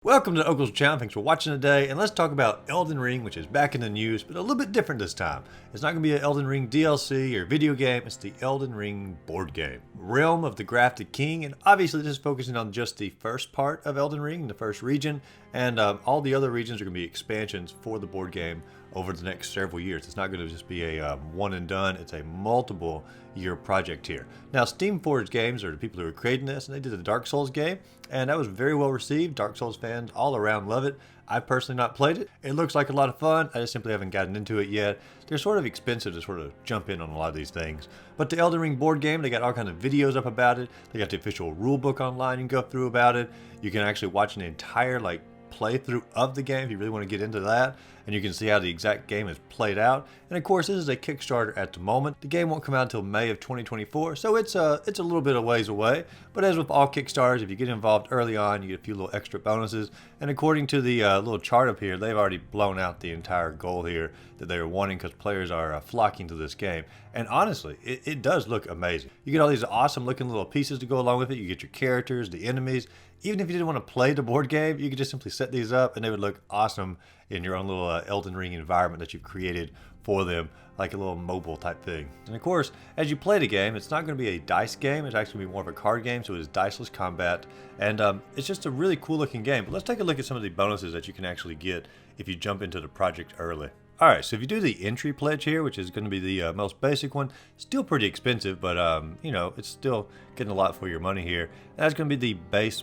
Welcome to Uncle's Channel, thanks for watching today, and let's talk about Elden Ring, which is back in the news, but a little bit different this time. It's not going to be an Elden Ring DLC or video game, it's the Elden Ring board game. Realm of the Grafted King, and obviously this is focusing on just the first part of Elden Ring, the first region, and all the other regions are going to be expansions for the board game over the next several years. It's not going to just be a one and done, it's a multiple year project here. Now, Steamforged Games are the people who are creating this, and they did the Dark Souls game, and that was very well received. Dark Souls fans all around love it. I've personally not played it. It looks like a lot of fun. I just simply haven't gotten into it yet. They're sort of expensive to sort of jump in on a lot of these things. But the Elden Ring board game, they got all kinds of videos up about it. They got the official rule book online you can go through about it. You can actually watch an entire playthrough of the game if you really want to get into that, and you can see how the exact game is played out. And of course, this is a Kickstarter at the moment. The game won't come out until May of 2024, so it's a little bit of ways away. But as with all Kickstarters, if you get involved early on, you get a few little extra bonuses. And according to the little chart up here, they've already blown out the entire goal here that they were wanting, because players are flocking to this game. And honestly, it does look amazing. You get all these awesome looking little pieces to go along with it. You get your characters, the enemies. Even if you didn't want to play the board game, you could just simply set these up and they would look awesome in your own little Elden Ring environment that you've created for them, like a little mobile type thing. And of course, as you play the game, it's not going to be a dice game. It's actually going to be more of a card game, so it is diceless combat. And it's just a really cool looking game. But let's take a look at some of the bonuses that you can actually get if you jump into the project early. Alright, so if you do the entry pledge here, which is going to be the most basic one, still pretty expensive, but you know, it's still getting a lot for your money here. And that's going to be the base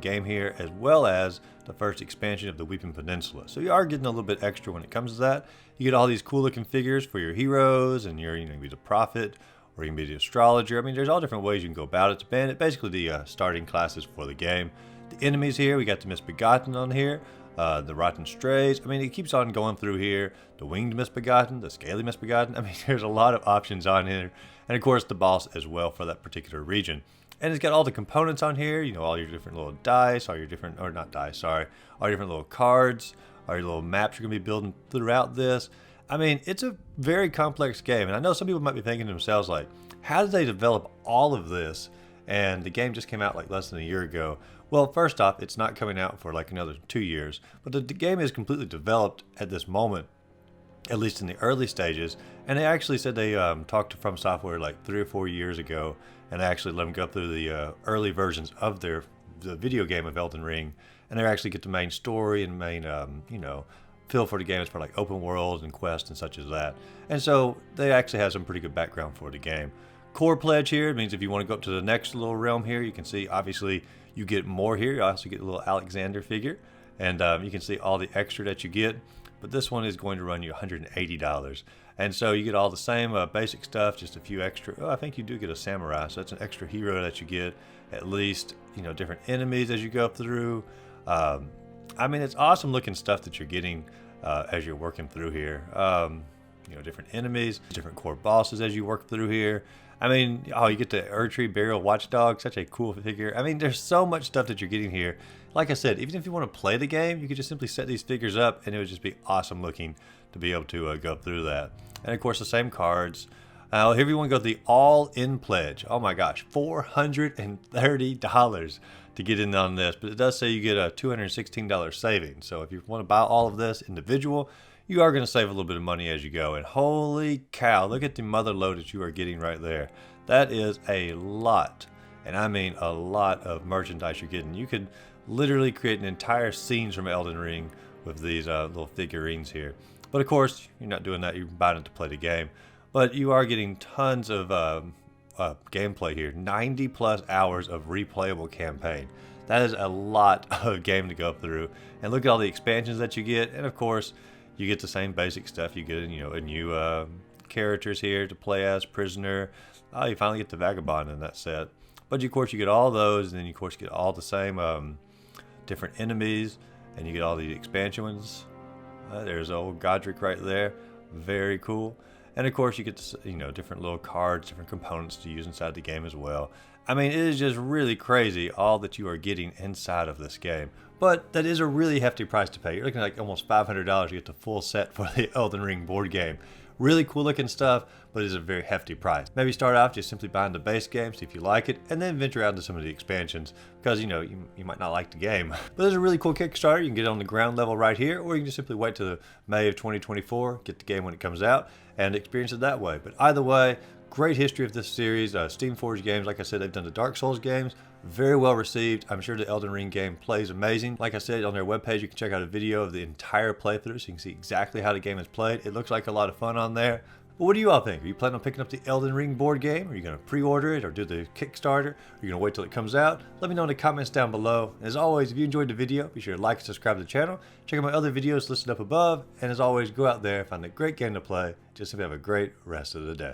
game here, as well as the first expansion of the Weeping Peninsula. So you are getting a little bit extra when it comes to that. You get all these cool looking figures for your heroes, and you're going to be the prophet, or you can be the astrologer. I mean, there's all different ways you can go about it. It's basically the starting classes for the game. The enemies here, we got the Misbegotten on here. The Rotten Strays. I mean, it keeps on going through here. The Winged Misbegotten, the Scaly Misbegotten. I mean, there's a lot of options on here. And of course, the boss as well for that particular region. And it's got all the components on here. You know, all your different little dice, all your different, or not dice, sorry. All your different little cards, all your little maps you're going to be building throughout this. I mean, it's a very complex game. And I know some people might be thinking to themselves, like, how did they develop all of this? And the game just came out like less than a year ago. Well, first off, it's not coming out for like another 2 years, but the game is completely developed at this moment, at least in the early stages. And they actually said they talked to From Software like 3 or 4 years ago, and they actually let them go through the early versions of the video game of Elden Ring, and they actually get the main story and main, you know, feel for the game as for like open world and quest and such as that. And so they actually have some pretty good background for the game. Core pledge here means if you want to go up to the next little realm here, you can see obviously you get more here. You also get a little Alexander figure, and you can see all the extra that you get. But this one is going to run you $180, and so you get all the same basic stuff, just a few extra. Oh, I think you do get a samurai, so that's an extra hero that you get. At least, you know, different enemies as you go through. I mean, it's awesome looking stuff that you're getting as you're working through here. You know, different enemies, different core bosses as you work through here. I mean, oh, you get the Erdtree Burial Watchdog, such a cool figure. I mean, there's so much stuff that you're getting here. Like I said, even if you want to play the game, you could just simply set these figures up, and it would just be awesome looking to be able to go through that. And of course, the same cards. Here you want to go to the all-in pledge. Oh my gosh, $430 to get in on this. But it does say you get a $216 savings. So if you want to buy all of this individual, you are going to save a little bit of money as you go. And holy cow, look at the mother load that you are getting right there. That is a lot, and I mean a lot of merchandise you're getting. You could literally create an entire scenes from Elden Ring with these little figurines here. But of course, you're not doing that. You're buying it to play the game. But you are getting tons of gameplay here. 90 plus hours of replayable campaign. That is a lot of game to go through. And look at all the expansions that you get. And of course, you get the same basic stuff. You get, you know, a new characters here to play as, prisoner. Oh, you finally get the vagabond in that set. But of course, you get all those, and then you of course get all the same different enemies, and you get all the expansion ones. There's old Godric right there, very cool. And of course, you get, you know, different little cards, different components to use inside the game as well. I mean, it is just really crazy all that you are getting inside of this game. But that is a really hefty price to pay. You're looking at like almost $500 to get the full set for the Elden Ring board game. Really cool looking stuff, but it's a very hefty price. Maybe start off just simply buying the base game, see if you like it, and then venture out into some of the expansions because you might not like the game. But there's a really cool Kickstarter. You can get it on the ground level right here, or you can just simply wait till May of 2024, get the game when it comes out, and experience it that way. But either way, great history of this series. Steamforged Games, like I said, they've done the Dark Souls games. Very well received. I'm sure the Elden Ring game plays amazing. Like I said, on their webpage, you can check out a video of the entire playthrough so you can see exactly how the game is played. It looks like a lot of fun on there. But what do you all think? Are you planning on picking up the Elden Ring board game? Are you going to pre-order it or do the Kickstarter? Are you going to wait till it comes out? Let me know in the comments down below. As always, if you enjoyed the video, be sure to like and subscribe to the channel. Check out my other videos listed up above. And as always, go out there, find a great game to play. Just have a great rest of the day.